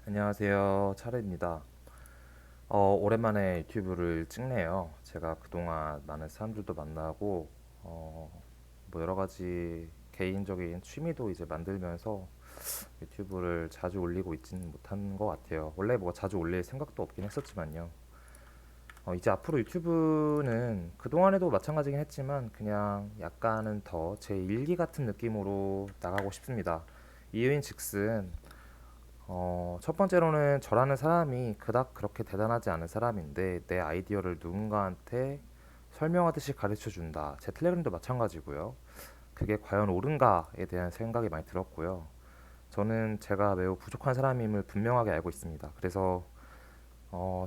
안녕하세요. 차례입니다. 오랜만에 유튜브를 찍네요. 제가 그동안 많은 사람들도 만나고, 어, 뭐 여러 가지 개인적인 취미도 이제 만들면서 유튜브를 자주 올리고 있지는 못한 것 같아요. 원래 뭐 자주 올릴 생각도 없긴 했었지만요. 이제 앞으로 유튜브는 그동안에도 마찬가지긴 했지만 그냥 약간은 더 제 일기 같은 느낌으로 나가고 싶습니다. 이유인 즉슨 첫 번째로는 저라는 사람이 그닥 그렇게 대단하지 않은 사람인데 내 아이디어를 누군가한테 설명하듯이 가르쳐 준다. 제 텔레그램도 마찬가지고요. 그게 과연 옳은가에 대한 생각이 많이 들었고요. 저는 제가 매우 부족한 사람임을 분명하게 알고 있습니다. 그래서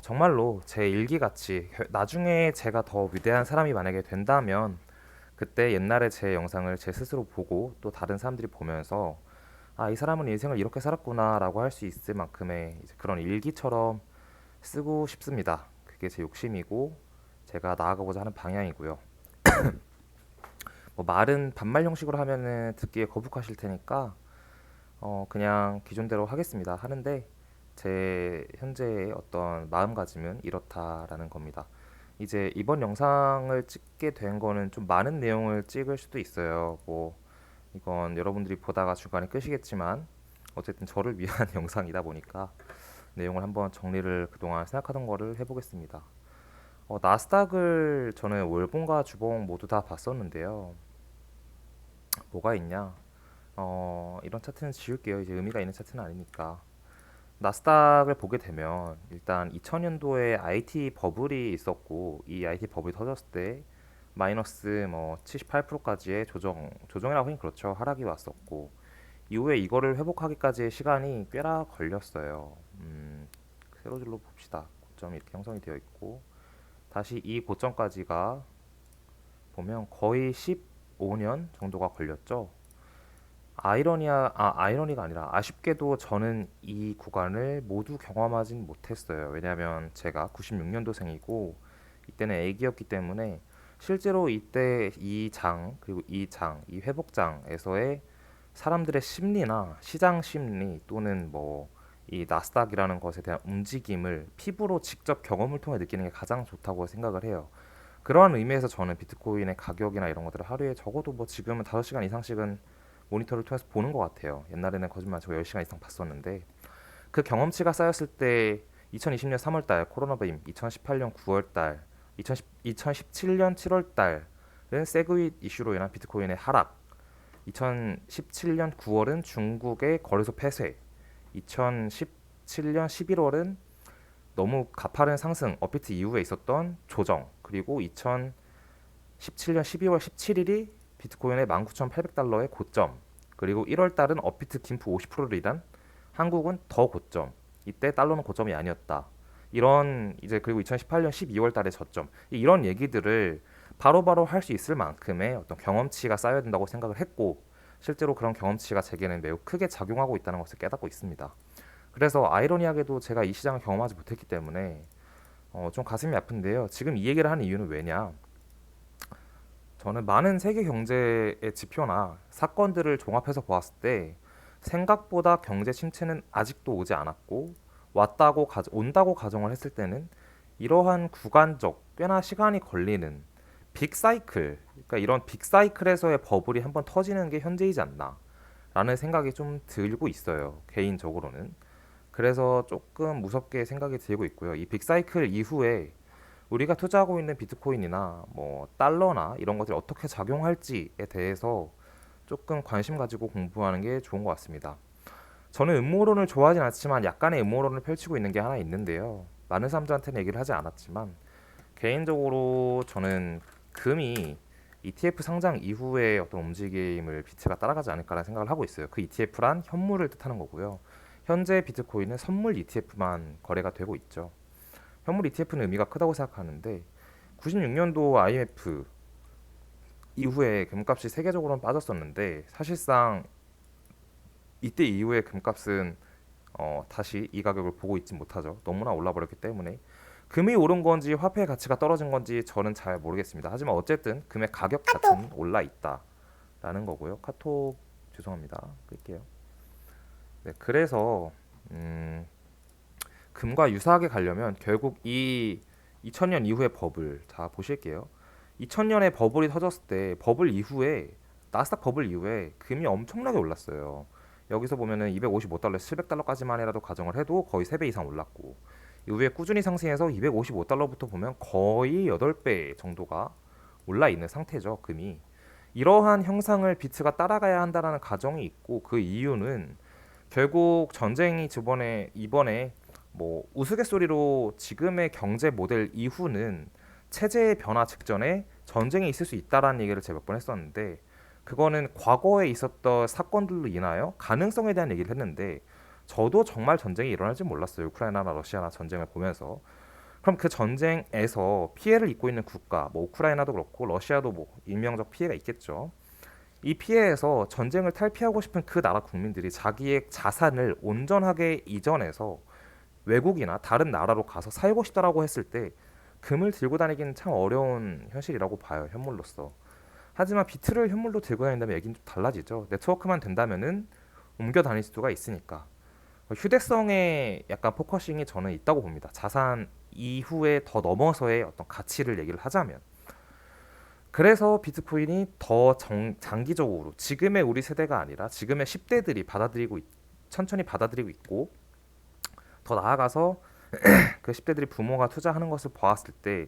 정말로 제 일기같이 나중에 제가 더 위대한 사람이 만약에 된다면 그때 옛날에 제 영상을 제 스스로 보고 또 다른 사람들이 보면서 아, 이 사람은 인생을 이렇게 살았구나라고 할 수 있을 만큼의 이제 그런 일기처럼 쓰고 싶습니다. 그게 제 욕심이고 제가 나아가고자 하는 방향이고요. 뭐 말은 반말 형식으로 하면은 듣기에 거북하실 테니까 그냥 기존대로 하겠습니다. 하는데 제 현재의 어떤 마음가짐은 이렇다라는 겁니다. 이제 이번 영상을 찍게 된 거는 좀 많은 내용을 찍을 수도 있어요. 뭐 이건 여러분들이 보다가 중간에 끄시겠지만 어쨌든 저를 위한 영상이다 보니까 내용을 한번 정리를 그동안 생각하던 거를 해보겠습니다. 나스닥을 저는 월봉과 주봉 모두 다 봤었는데요. 뭐가 있냐? 이런 차트는 지울게요. 이제 의미가 있는 차트는 아니니까. 나스닥을 보게 되면 일단 2000년도에 IT 버블이 있었고 이 IT 버블이 터졌을 때 마이너스 뭐 78%까지의 조정이라고 하긴 그렇죠. 하락이 왔었고 이후에 이거를 회복하기까지의 시간이 꽤나 걸렸어요. 세로줄로 봅시다. 고점이 이렇게 형성이 되어 있고 다시 이 고점까지가 보면 거의 15년 정도가 걸렸죠. 아이러니가 아니라 아쉽게도 저는 이 구간을 모두 경험하진 못했어요. 왜냐하면 제가 96년도생이고 이때는 애기였기 때문에 실제로 이때 이 장, 그리고 이 장, 이 회복장에서의 사람들의 심리나 시장 심리 또는 뭐 이 나스닥이라는 것에 대한 움직임을 피부로 직접 경험을 통해 느끼는 게 가장 좋다고 생각을 해요. 그러한 의미에서 저는 비트코인의 가격이나 이런 것들을 하루에 적어도 뭐 지금은 5시간 이상씩은 모니터를 통해서 보는 것 같아요. 옛날에는 거짓말 치고 10시간 이상 봤었는데 그 경험치가 쌓였을 때 2020년 3월달 코로나 빔, 2018년 9월달, 2017년 7월달은 세그윗 이슈로 인한 비트코인의 하락, 2017년 9월은 중국의 거래소 폐쇄, 2017년 11월은 너무 가파른 상승, 업비트 이후에 있었던 조정, 그리고 2017년 12월 17일이 비트코인의 19,800달러의 고점, 그리고 1월 달은 업비트 김프 50%를 일한 한국은 더 고점. 이때 달러는 고점이 아니었다. 이런 이제 그리고 2018년 12월 달의 저점. 이런 얘기들을 바로바로 할 수 있을 만큼의 어떤 경험치가 쌓여야 된다고 생각을 했고 실제로 그런 경험치가 제게는 매우 크게 작용하고 있다는 것을 깨닫고 있습니다. 그래서 아이러니하게도 제가 이 시장을 경험하지 못했기 때문에 좀 가슴이 아픈데요. 지금 이 얘기를 하는 이유는 왜냐? 저는 많은 세계 경제의 지표나 사건들을 종합해서 보았을 때 생각보다 경제 침체는 아직도 오지 않았고 온다고 가정을 했을 때는 이러한 구간적 꽤나 시간이 걸리는 빅사이클, 그러니까 이런 빅사이클에서의 버블이 한번 터지는 게 현재이지 않나라는 생각이 좀 들고 있어요. 개인적으로는. 그래서 조금 무섭게 생각이 들고 있고요. 이 빅사이클 이후에 우리가 투자하고 있는 비트코인이나 뭐 달러나 이런 것들이 어떻게 작용할지에 대해서 조금 관심 가지고 공부하는 게 좋은 것 같습니다. 저는 음모론을 좋아하진 않지만 약간의 음모론을 펼치고 있는 게 하나 있는데요. 많은 사람들한테는 얘기를 하지 않았지만 개인적으로 저는 금이 ETF 상장 이후에 어떤 움직임을 비트가 따라가지 않을까라는 생각을 하고 있어요. 그 ETF란 현물을 뜻하는 거고요. 현재 비트코인은 선물 ETF만 거래가 되고 있죠. 현물 ETF는 의미가 크다고 생각하는데 96년도 IMF 이후에 금값이 세계적으로는 빠졌었는데 사실상 이때 이후에 금값은 다시 이 가격을 보고 있지 못하죠. 너무나 올라버렸기 때문에 금이 오른 건지 화폐의 가치가 떨어진 건지 저는 잘 모르겠습니다. 하지만 어쨌든 금의 가격 자체는 올라 있다라는 거고요. 카톡 죄송합니다. 끌게요. 네, 그래서 음, 금과 유사하게 가려면 결국 이 2000년 이후의 버블 자 보실게요. 2000년에 버블이 터졌을 때 버블 이후에 나스닥 버블 이후에 금이 엄청나게 올랐어요. 여기서 보면은 255달러에서 700달러까지만이라도 가정을 해도 거의 3배 이상 올랐고 이후에 꾸준히 상승해서 255달러부터 보면 거의 8배 정도가 올라 있는 상태죠, 금이. 이러한 형상을 비트가 따라가야 한다라는 가정이 있고 그 이유는 결국 전쟁이 이번에 뭐 우스갯소리로 지금의 경제 모델 이후는 체제의 변화 직전에 전쟁이 있을 수 있다라는 얘기를 제가 몇 번 했었는데 그거는 과거에 있었던 사건들로 인하여 가능성에 대한 얘기를 했는데 저도 정말 전쟁이 일어날 줄 몰랐어요. 우크라이나나 러시아나 전쟁을 보면서. 그럼 그 전쟁에서 피해를 입고 있는 국가, 뭐 우크라이나도 그렇고 러시아도 뭐 인명적 피해가 있겠죠. 이 피해에서 전쟁을 탈피하고 싶은 그 나라 국민들이 자기의 자산을 온전하게 이전해서 외국이나 다른 나라로 가서 살고 싶다라고 했을 때 금을 들고 다니기는 참 어려운 현실이라고 봐요, 현물로서. 하지만 비트를 현물로 들고 다닌다면 얘기는 좀 달라지죠. 네트워크만 된다면은 옮겨 다닐 수가 있으니까. 휴대성에 약간 포커싱이 저는 있다고 봅니다. 자산 이후에 더 넘어서의 어떤 가치를 얘기를 하자면. 그래서 비트코인이 더 장기적으로 지금의 우리 세대가 아니라 지금의 10대들이 천천히 받아들이고 있고 더 나아가서 그 10대들이 부모가 투자하는 것을 보았을 때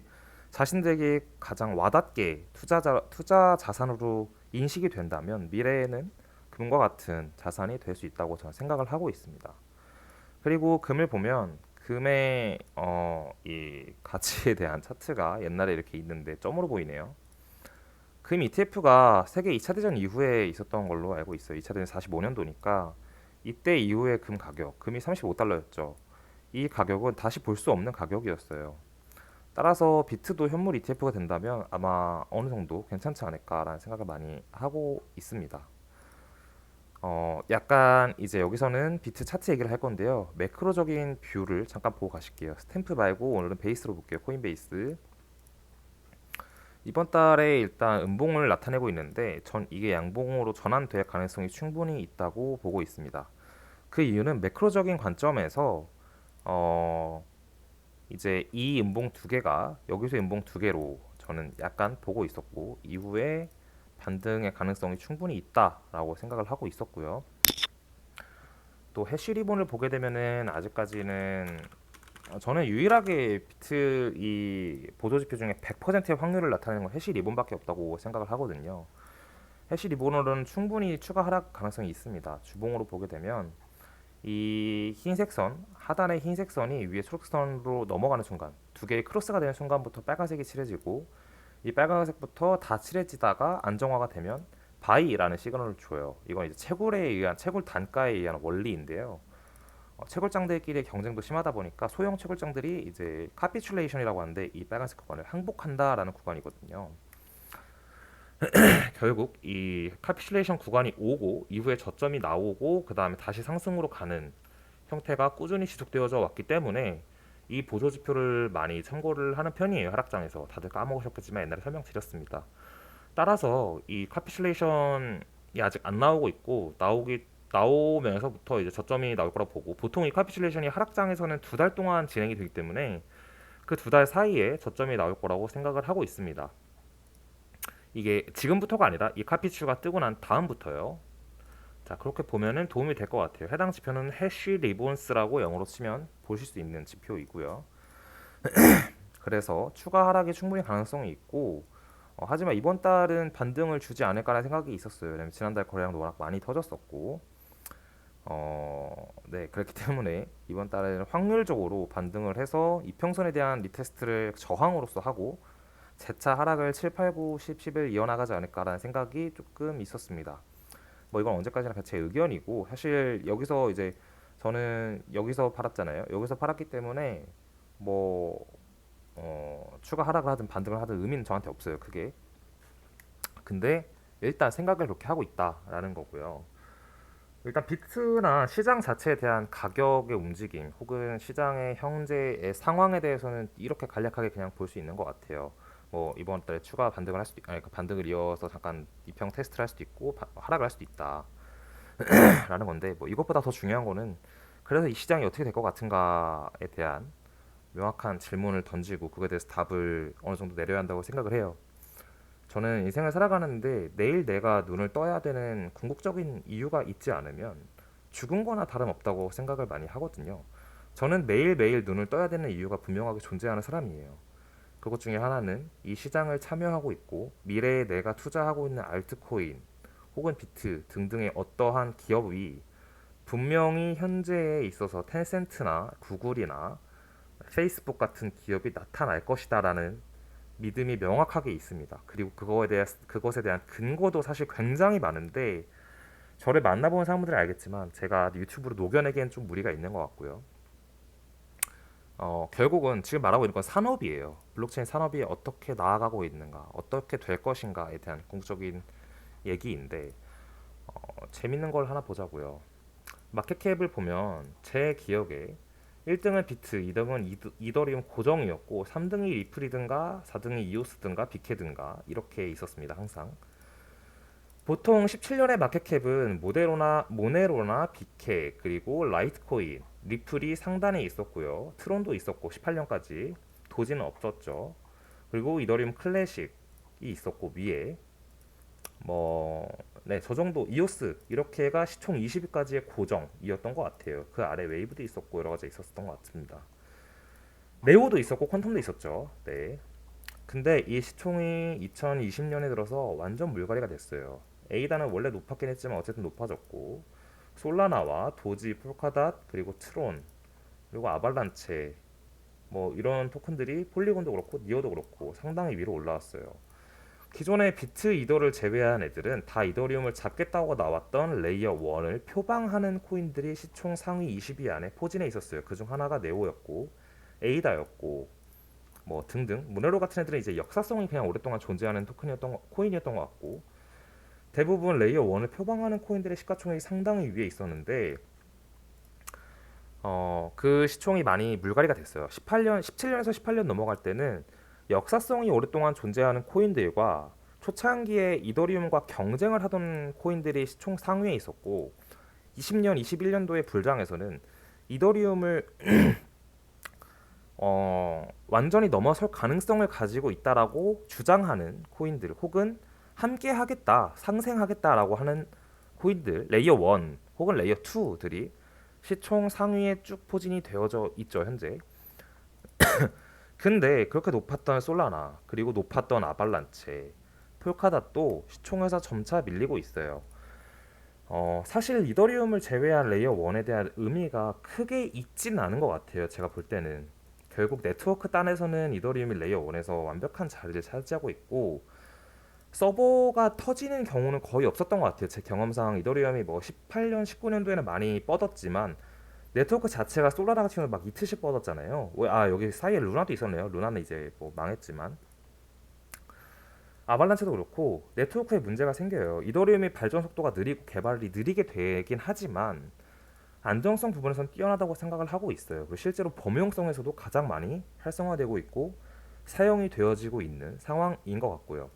자신들에게 가장 와닿게 투자 자산으로 인식이 된다면 미래에는 금과 같은 자산이 될 수 있다고 저는 생각을 하고 있습니다. 그리고 금을 보면 금의 이 가치에 대한 차트가 옛날에 이렇게 있는데 점으로 보이네요. 금 ETF가 세계 2차 대전 이후에 있었던 걸로 알고 있어요. 2차 대전 45년도니까 이때 이후에 금 가격, 금이 35달러였죠. 이 가격은 다시 볼 수 없는 가격이었어요. 따라서 비트도 현물 ETF가 된다면 아마 어느 정도 괜찮지 않을까라는 생각을 많이 하고 있습니다. 약간 이제 여기서는 비트 차트 얘기를 할 건데요. 매크로적인 뷰를 잠깐 보고 가실게요. 스탬프 말고 오늘은 베이스로 볼게요. 코인베이스. 이번 달에 일단 음봉을 나타내고 있는데 전 이게 양봉으로 전환될 가능성이 충분히 있다고 보고 있습니다. 그 이유는 매크로적인 관점에서 어 이제 이 음봉 두 개가 여기서 음봉 두 개로 저는 약간 보고 있었고 이후에 반등의 가능성이 충분히 있다라고 생각을 하고 있었고요. 또 해시 리본을 보게 되면은 아직까지는 저는 유일하게 비트 이 보조 지표 중에 100%의 확률을 나타내는 건 해시 리본밖에 없다고 생각을 하거든요. 해시 리본으로는 충분히 추가 하락 가능성이 있습니다. 주봉으로 보게 되면 이 흰색 선 하단의 흰색 선이 위에 초록선으로 넘어가는 순간 두 개의 크로스가 되는 순간부터 빨간색이 칠해지고 이 빨간색부터 다 칠해지다가 안정화가 되면 바이라는 시그널을 줘요. 이건 이제 채굴 단가에 의한 원리인데요. 채굴장들끼리의 경쟁도 심하다 보니까 소형 채굴장들이 이제 카피출레이션이라고 하는데 이 빨간색 구간을 항복한다라는 구간이거든요. 결국 이 카피슐레이션 구간이 오고 이후에 저점이 나오고 그 다음에 다시 상승으로 가는 형태가 꾸준히 지속되어져 왔기 때문에 이 보조 지표를 많이 참고를 하는 편이에요. 하락장에서 다들 까먹으셨겠지만 옛날에 설명드렸습니다. 따라서 이 카피슐레이션이 아직 안 나오고 있고 나오면서부터 이제 저점이 나올 거라 보고 보통 이 카피슐레이션이 하락장에서는 2달 동안 진행이 되기 때문에 그 2달 사이에 저점이 나올 거라고 생각을 하고 있습니다. 이게 지금부터가 아니라 이 카피추가 뜨고 난 다음부터요. 자, 그렇게 보면은 도움이 될 것 같아요. 해당 지표는 해시 리본스라고 영어로 치면 보실 수 있는 지표이고요. 그래서 추가 하락이 충분히 가능성이 있고 하지만 이번 달은 반등을 주지 않을까라는 생각이 있었어요. 왜냐면 지난달 거래량도 워낙 많이 터졌었고 네, 그렇기 때문에 이번 달에는 확률적으로 반등을 해서 이평선에 대한 리테스트를 저항으로서 하고 재차 하락을 7, 8, 9, 10, 11 이어나가지 않을까라는 생각이 조금 있었습니다. 뭐 이건 언제까지나 제 의견이고 사실 여기서 이제 저는 여기서 팔았잖아요. 여기서 팔았기 때문에 뭐 추가 하락을 하든 반등을 하든 의미는 저한테 없어요. 그게. 근데 일단 생각을 그렇게 하고 있다라는 거고요. 일단 비트나 시장 자체에 대한 가격의 움직임 혹은 시장의 현재의 상황에 대해서는 이렇게 간략하게 그냥 볼 수 있는 것 같아요. 뭐 이번 달에 추가 반등을 할 수도 아니 그 반등을 이어서 잠깐 이평 테스트를 할 수도 있고 하락을 할 수도 있다라는 건데 뭐 이것보다 더 중요한 거는 그래서 이 시장이 어떻게 될 것 같은가에 대한 명확한 질문을 던지고 그거에 대해서 답을 어느 정도 내려야 한다고 생각을 해요. 저는 인생을 살아가는데 내일 내가 눈을 떠야 되는 궁극적인 이유가 있지 않으면 죽은 거나 다름없다고 생각을 많이 하거든요. 저는 매일매일 눈을 떠야 되는 이유가 분명하게 존재하는 사람이에요. 그것 중에 하나는 이 시장을 참여하고 있고 미래에 내가 투자하고 있는 알트코인 혹은 비트 등등의 어떠한 기업이 분명히 현재에 있어서 텐센트나 구글이나 페이스북 같은 기업이 나타날 것이다라는 믿음이 명확하게 있습니다. 그리고 그것에 대한 근거도 사실 굉장히 많은데 저를 만나본 사람들은 알겠지만 제가 유튜브로 녹여내기엔 좀 무리가 있는 것 같고요. 결국은 지금 말하고 있는 건 산업이에요. 블록체인 산업이 어떻게 나아가고 있는가, 어떻게 될 것인가에 대한 궁극적인 얘기인데 재밌는 걸 하나 보자고요. 마켓캡을 보면 제 기억에 1등은 비트, 2등은 이더리움 고정이었고 3등이 리플이든가 4등이 이오스든가 비케든가 이렇게 있었습니다. 항상. 보통 17년의 마켓캡은 모네로나 비케 그리고 라이트코인, 리플이 상단에 있었고요. 트론도 있었고 18년까지 도지는 없었죠. 그리고 이더리움 클래식이 있었고 위에 네, 저 정도 이오스 이렇게가 시총 20위까지의 고정이었던 것 같아요. 그 아래 웨이브도 있었고 여러 가지 있었던 것 같습니다. 네오도 있었고 퀀텀도 있었죠. 네. 근데 이 시총이 2020년에 들어서 완전 물갈이가 됐어요. 에이다는 원래 높았긴 했지만 어쨌든 높아졌고 솔라나와 도지, 폴카닷 그리고 트론 그리고 아발란체 뭐 이런 토큰들이 폴리곤도 그렇고 니어도 그렇고 상당히 위로 올라왔어요. 기존의 비트 이더를 제외한 애들은 다 이더리움을 잡겠다고 나왔던 레이어 1을 표방하는 코인들이 시총 상위 20위 안에 포진해 있었어요. 그중 하나가 네오였고 에이다였고 뭐 등등 모네로 같은 애들은 이제 역사성이 그냥 오랫동안 존재하는 코인이었던 것 같고 대부분 레이어 1을 표방하는 코인들의 시가총액이 상당히 위에 있었는데 그 시총이 많이 물갈이가 됐어요. 17년에서 18년 넘어갈 때는 역사성이 오랫동안 존재하는 코인들과 초창기에 이더리움과 경쟁을 하던 코인들이 시총 상위에 있었고 20년, 21년도의 불장에서는 이더리움을 완전히 넘어설 가능성을 가지고 있다라고 주장하는 코인들 혹은 함께 하겠다, 상생하겠다라고 하는 코인들 레이어 1 혹은 레이어 2들이 시총 상위에 쭉 포진이 되어져 있죠 현재. 근데 그렇게 높았던 솔라나 그리고 높았던 아발란체 폴카닷도 시총에서 점차 밀리고 있어요. 사실 이더리움을 제외한 레이어 1에 대한 의미가 크게 있진 않은 것 같아요. 제가 볼 때는 결국 네트워크 단에서는 이더리움이 레이어 1에서 완벽한 자리를 차지하고 있고 서버가 터지는 경우는 거의 없었던 것 같아요. 제 경험상 이더리움이 뭐 18년, 19년도에는 많이 뻗었지만 네트워크 자체가 솔라나 같은 경우는 막 이틀씩 뻗었잖아요. 여기 사이에 루나도 있었네요. 루나는 이제 뭐 망했지만 아발란체도 그렇고 네트워크에 문제가 생겨요. 이더리움의 발전 속도가 느리고 개발이 느리게 되긴 하지만 안정성 부분에선 뛰어나다고 생각을 하고 있어요. 그리고 실제로 범용성에서도 가장 많이 활성화되고 있고 사용이 되어지고 있는 상황인 것 같고요.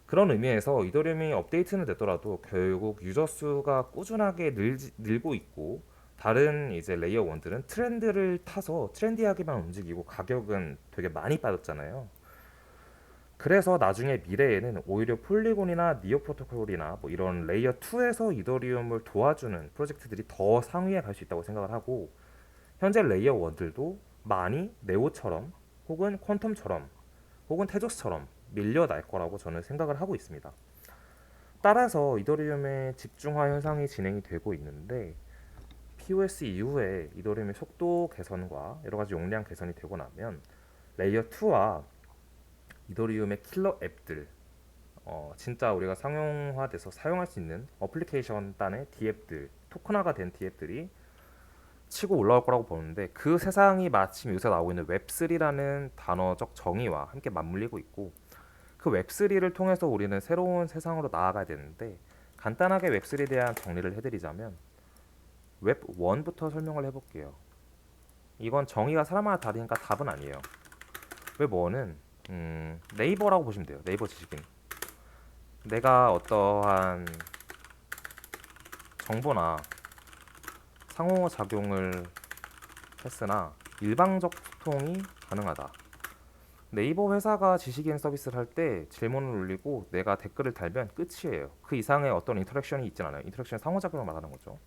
그런 의미에서 이더리움이 업데이트는 됐더라도 결국 유저 수가 꾸준하게 늘고 있고 다른 이제 레이어 1들은 트렌드를 타서 트렌디하게만 움직이고 가격은 되게 많이 빠졌잖아요. 그래서 나중에 미래에는 오히려 폴리곤이나 니오 프로토콜이나 뭐 이런 레이어 2에서 이더리움을 도와주는 프로젝트들이 더 상위에 갈 수 있다고 생각을 하고 현재 레이어 1들도 많이 네오처럼 혹은 퀀텀처럼 혹은 테조스처럼 밀려날 거라고 저는 생각을 하고 있습니다. 따라서 이더리움의 집중화 현상이 진행이 되고 있는데 POS 이후에 이더리움의 속도 개선과 여러 가지 용량 개선이 되고 나면 레이어 2와 이더리움의 킬러 앱들 진짜 우리가 상용화돼서 사용할 수 있는 어플리케이션 단의 D앱들 토큰화가 된 D앱들이 치고 올라올 거라고 보는데 그 세상이 마침 요새 나오고 있는 웹3라는 단어적 정의와 함께 맞물리고 있고 그 웹3를 통해서 우리는 새로운 세상으로 나아가야 되는데 간단하게 웹3에 대한 정리를 해드리자면 웹 1부터 설명을 해볼게요. 이건 정의가 사람마다 다르니까 답은 아니에요. 웹 1은 네이버라고 보시면 돼요. 네이버 지식인. 내가 어떠한 정보나 상호작용을 했으나 일방적 소통이 가능하다. 네이버 회사가 지식인 서비스를 할 때 질문을 올리고 내가 댓글을 달면 끝이에요. 그 이상의 어떤 인터랙션이 있진 않아요. 인터랙션 상호작용을 말하는 거죠.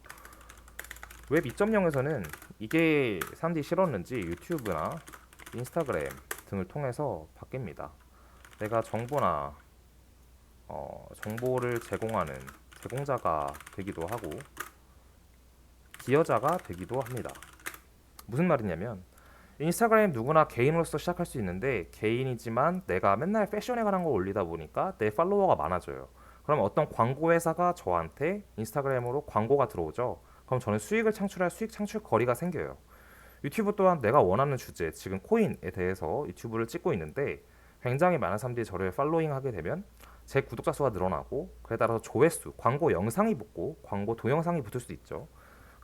웹 2.0에서는 이게 사람들이 싫었는지 유튜브나 인스타그램 등을 통해서 바뀝니다. 내가 정보나 정보를 제공하는 제공자가 되기도 하고 기여자가 되기도 합니다. 무슨 말이냐면 인스타그램 누구나 개인으로서 시작할 수 있는데 개인이지만 내가 맨날 패션에 관한 거 올리다 보니까 내 팔로워가 많아져요. 그럼 어떤 광고 회사가 저한테 인스타그램으로 광고가 들어오죠. 그럼 저는 수익을 창출할 수익 창출 거리가 생겨요. 유튜브 또한 내가 원하는 주제, 지금 코인에 대해서 유튜브를 찍고 있는데 굉장히 많은 사람들이 저를 팔로잉하게 되면 제 구독자 수가 늘어나고 그에 따라서 조회수, 광고 영상이 붙고 광고 동영상이 붙을 수 있죠.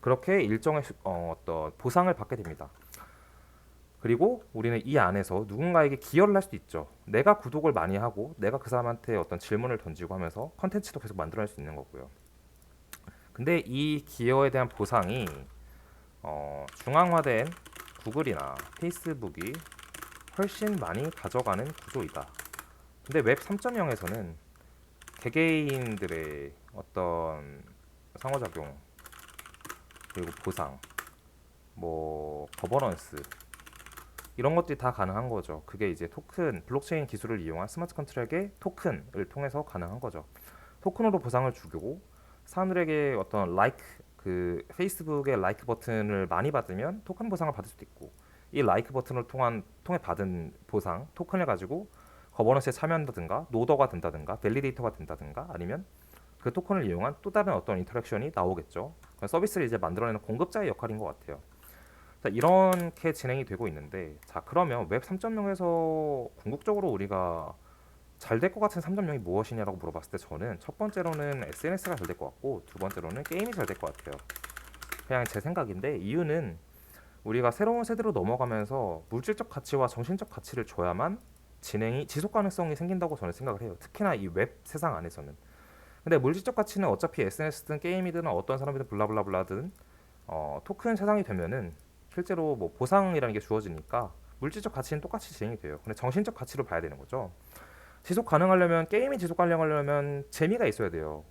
그렇게 일정의 어떤 보상을 받게 됩니다. 그리고 우리는 이 안에서 누군가에게 기여를 할 수도 있죠. 내가 구독을 많이 하고 내가 그 사람한테 어떤 질문을 던지고 하면서 컨텐츠도 계속 만들어낼 수 있는 거고요. 근데 이 기여에 대한 보상이 중앙화된 구글이나 페이스북이 훨씬 많이 가져가는 구조이다. 근데 웹 3.0에서는 개개인들의 어떤 상호작용 그리고 보상, 뭐 거버넌스 이런 것들이 다 가능한 거죠. 그게 이제 토큰, 블록체인 기술을 이용한 스마트 컨트랙의 토큰을 통해서 가능한 거죠. 토큰으로 보상을 주고 사람들에게 어떤 그 페이스북의 라이크 버튼을 많이 받으면 토큰 보상을 받을 수도 있고 이 라이크 버튼을 통해 받은 보상 토큰을 가지고 거버넌스에 참여한다든가 노더가 된다든가 밸리데이터가 된다든가 아니면 그 토큰을 이용한 또 다른 어떤 인터랙션이 나오겠죠. 서비스를 이제 만들어내는 공급자의 역할인 것 같아요. 자, 이렇게 진행이 되고 있는데 자 그러면 웹 3.0에서 궁극적으로 우리가 잘 될 것 같은 3.0이 무엇이냐라고 물어봤을 때 저는 첫 번째로는 SNS가 잘 될 것 같고 두 번째로는 게임이 잘 될 것 같아요. 그냥 제 생각인데 이유는 우리가 새로운 세대로 넘어가면서 물질적 가치와 정신적 가치를 줘야만 진행이 지속 가능성이 생긴다고 저는 생각을 해요. 특히나 이 웹 세상 안에서는. 근데 물질적 가치는 어차피 SNS든 게임이든 어떤 사람이든 블라블라블라든 토큰 세상이 되면은 실제로 뭐 보상이라는 게 주어지니까 물질적 가치는 똑같이 진행이 돼요. 근데 정신적 가치로 봐야 되는 거죠. 지속 가능하려면 게임이 지속 가능하려면 재미가 있어야 돼요.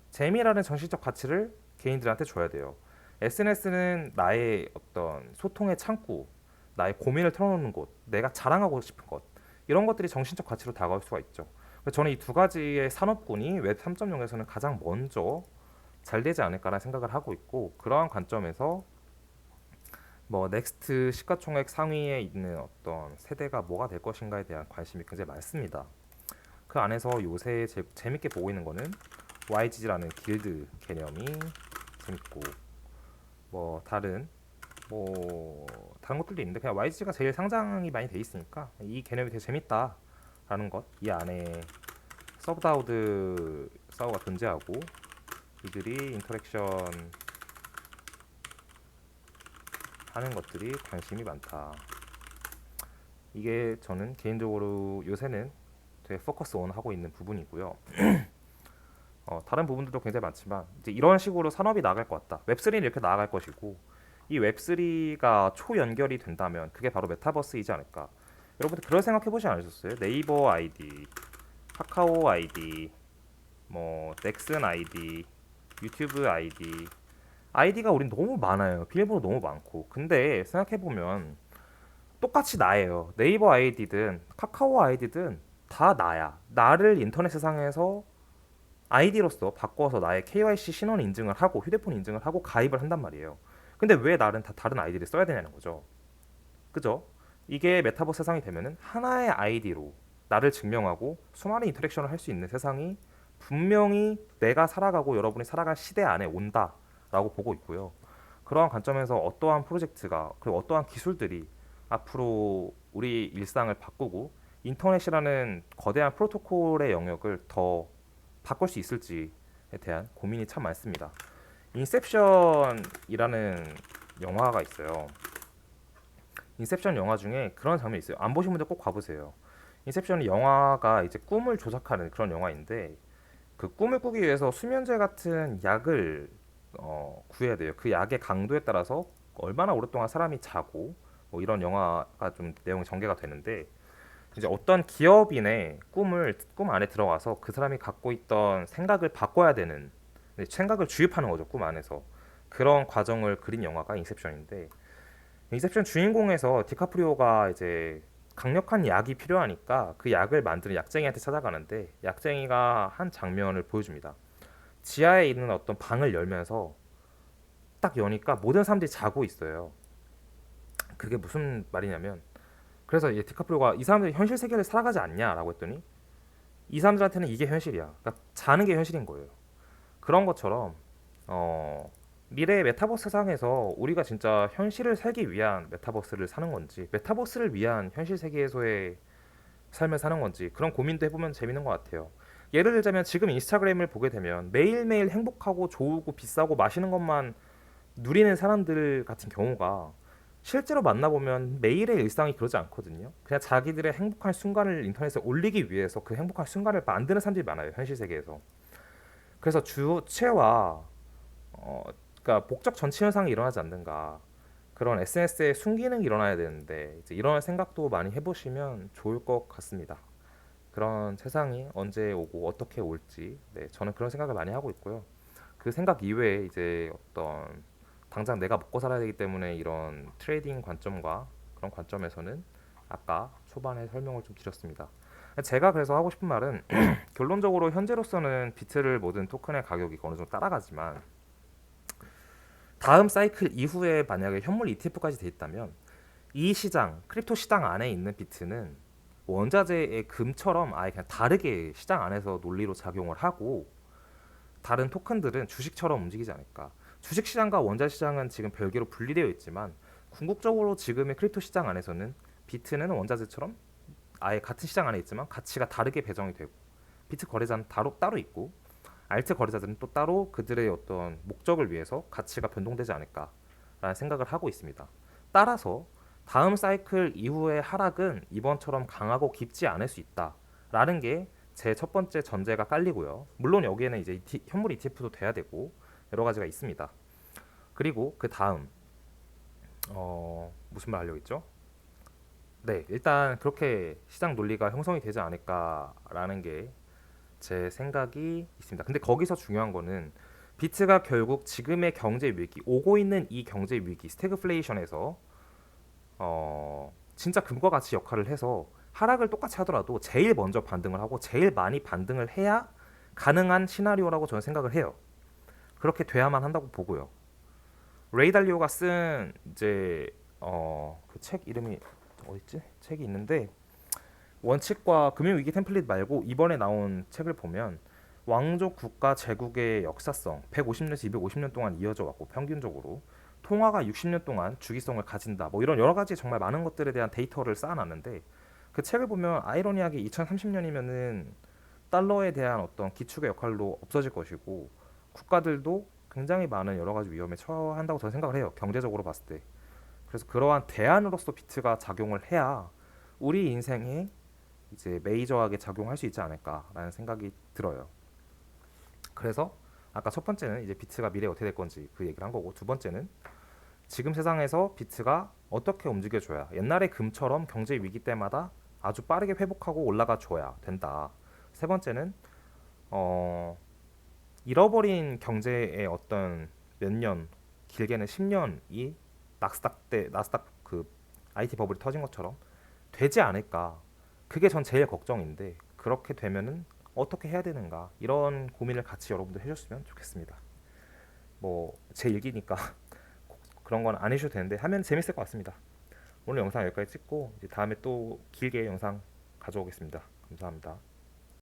재미라는 정신적 가치를 개인들한테 줘야 돼요. SNS는 나의 어떤 소통의 창구, 나의 고민을 털어놓는 곳, 내가 자랑하고 싶은 것 이런 것들이 정신적 가치로 다가올 수가 있죠. 그래서 저는 이 두 가지의 산업군이 웹 3.0에서는 가장 먼저 잘 되지 않을까라는 생각을 하고 있고 그러한 관점에서 뭐 넥스트 시가총액 상위에 있는 어떤 세대가 뭐가 될 것인가에 대한 관심이 굉장히 많습니다. 그 안에서 요새 재밌게 보고 있는 거는 YG라는 길드 개념이 재밌고 뭐 다른 것들도 있는데 그냥 YG가 제일 상장이 많이 돼 있으니까 이 개념이 되게 재밌다라는 것, 이 안에 서브다우드 사우가 존재하고 이들이 인터랙션 하는 것들이 관심이 많다. 이게 저는 개인적으로 요새는 되게 포커스 온 하고 있는 부분이고요. 다른 부분들도 굉장히 많지만 이제 이런 식으로 산업이 나아갈 것 같다. 웹3는 이렇게 나아갈 것이고 이 웹3가 초연결이 된다면 그게 바로 메타버스이지 않을까. 여러분들 그런 생각 해보지 않으셨어요? 네이버 아이디, 카카오 아이디, 뭐 넥슨 아이디, 유튜브 아이디가 우린 너무 많아요. 비밀번호 너무 많고. 근데 생각해보면 똑같이 나예요. 네이버 아이디든 카카오 아이디든 다 나야. 나를 인터넷 세상에서 아이디로서 바꿔서 나의 KYC 신원 인증을 하고 휴대폰 인증을 하고 가입을 한단 말이에요. 근데 왜 나는 다 다른 아이디를 써야 되냐는 거죠. 그죠? 이게 메타버스 세상이 되면은 하나의 아이디로 나를 증명하고 수많은 인터랙션을 할 수 있는 세상이 분명히 내가 살아가고 여러분이 살아갈 시대 안에 온다라고 보고 있고요. 그러한 관점에서 어떠한 프로젝트가 그리고 어떠한 기술들이 앞으로 우리 일상을 바꾸고 인터넷이라는 거대한 프로토콜의 영역을 더 바꿀 수 있을지에 대한 고민이 참 많습니다. 인셉션이라는 영화가 있어요. 인셉션 영화 중에 그런 장면이 있어요. 안 보신 분들 꼭 봐보세요. 인셉션이 영화가 이제 꿈을 조작하는 그런 영화인데 그 꿈을 꾸기 위해서 수면제 같은 약을 구해야 돼요. 그 약의 강도에 따라서 얼마나 오랫동안 사람이 자고 뭐 이런 영화가 좀 내용이 전개가 되는데 이제 어떤 기업인의 꿈 안에 들어가서 그 사람이 갖고 있던 생각을 바꿔야 되는 생각을 주입하는 거죠. 꿈 안에서 그런 과정을 그린 영화가 인셉션인데 인셉션 주인공에서 디카프리오가 이제 강력한 약이 필요하니까 그 약을 만드는 약쟁이한테 찾아가는데 약쟁이가 한 장면을 보여줍니다. 지하에 있는 어떤 방을 열면서 딱 여니까 모든 사람들이 자고 있어요. 그게 무슨 말이냐면 그래서 이 디카프리오가 이 사람들이 현실 세계를 살아가지 않냐라고 했더니 이 사람들한테는 이게 현실이야. 그러니까 자는 게 현실인 거예요. 그런 것처럼 어, 미래의 메타버스 세상에서 우리가 진짜 현실을 살기 위한 메타버스를 사는 건지 메타버스를 위한 현실 세계에서의 삶을 사는 건지 그런 고민도 해보면 재밌는 것 같아요. 예를 들자면 지금 인스타그램을 보게 되면 매일매일 행복하고 좋고 비싸고 맛있는 것만 누리는 사람들 같은 경우가 실제로 만나보면 매일의 일상이 그러지 않거든요. 그냥 자기들의 행복한 순간을 인터넷에 올리기 위해서 그 행복한 순간을 만드는 사람들이 많아요. 현실 세계에서. 그래서 주체와 어, 그러니까 목적 전치 현상이 일어나지 않는가. 그런 SNS의 순기능이 일어나야 되는데 이제 이런 생각도 많이 해보시면 좋을 것 같습니다. 그런 세상이 언제 오고 어떻게 올지 저는 그런 생각을 많이 하고 있고요. 그 생각 이외에 이제 어떤 당장 내가 먹고 살아야 되기 때문에 이런 트레이딩 관점과 그런 관점에서는 아까 초반에 설명을 좀 드렸습니다. 제가 그래서 하고 싶은 말은 결론적으로 현재로서는 비트를 모든 토큰의 가격이 어느 정도 따라가지만 다음 사이클 이후에 만약에 현물 ETF까지 돼 있다면 이 시장, 크립토 시장 안에 있는 비트는 원자재의 금처럼 아예 그냥 다르게 시장 안에서 논리로 작용을 하고 다른 토큰들은 주식처럼 움직이지 않을까. 주식 시장과 원자 시장은 지금 별개로 분리되어 있지만 궁극적으로 지금의 크립토 시장 안에서는 비트는 원자재처럼 아예 같은 시장 안에 있지만 가치가 다르게 배정이 되고 비트 거래자는 따로 있고 알트 거래자들은 또 따로 그들의 어떤 목적을 위해서 가치가 변동되지 않을까라는 생각을 하고 있습니다. 따라서 다음 사이클 이후의 하락은 이번처럼 강하고 깊지 않을 수 있다라는 게 제 첫 번째 전제가 깔리고요. 물론 여기에는 이제 현물 ETF도 돼야 되고 여러 가지가 있습니다. 그리고 그 다음 무슨 말 하려고 했죠? 네, 일단 그렇게 시장 논리가 형성이 되지 않을까라는 게 제 생각이 있습니다. 근데 거기서 중요한 거는 비트가 결국 지금의 경제 위기, 오고 있는 이 경제 위기, 스태그플레이션에서 진짜 금과 같이 역할을 해서 하락을 똑같이 하더라도 제일 먼저 반등을 하고 제일 많이 반등을 해야 가능한 시나리오라고 저는 생각을 해요. 그렇게 돼야만 한다고 보고요. 레이 달리오가 쓴 이제 그 책 이름이 어딨지? 책이 있는데 원칙과 금융위기 템플릿 말고 이번에 나온 책을 보면 왕족 국가 제국의 역사성 150년에서 250년 동안 이어져 왔고 평균적으로 통화가 60년 동안 주기성을 가진다. 뭐 이런 여러 가지 정말 많은 것들에 대한 데이터를 쌓아놨는데 그 책을 보면 아이러니하게 2030년이면은 달러에 대한 어떤 기축의 역할로 없어질 것이고 국가들도 굉장히 많은 여러 가지 위험에 처한다고 저는 생각을 해요. 경제적으로 봤을 때. 그래서 그러한 대안으로서 비트가 작용을 해야 우리 인생에 이제 메이저하게 작용할 수 있지 않을까라는 생각이 들어요. 그래서 아까 첫 번째는 이제 비트가 미래에 어떻게 될 건지 그 얘기를 한 거고 두 번째는 지금 세상에서 비트가 어떻게 움직여줘야 옛날의 금처럼 경제 위기 때마다 아주 빠르게 회복하고 올라가 줘야 된다. 세 번째는 어, 잃어버린 경제의 어떤 몇 년, 길게는 10년이 나스닥 그 IT 버블이 터진 것처럼 되지 않을까. 그게 전 제일 걱정인데 그렇게 되면은 어떻게 해야 되는가 이런 고민을 같이 여러분들 해줬으면 좋겠습니다. 뭐 제 일기니까 그런 건 안 해주셔도 되는데 하면 재밌을 것 같습니다. 오늘 영상 여기까지 찍고 이제 다음에 또 길게 영상 가져오겠습니다. 감사합니다.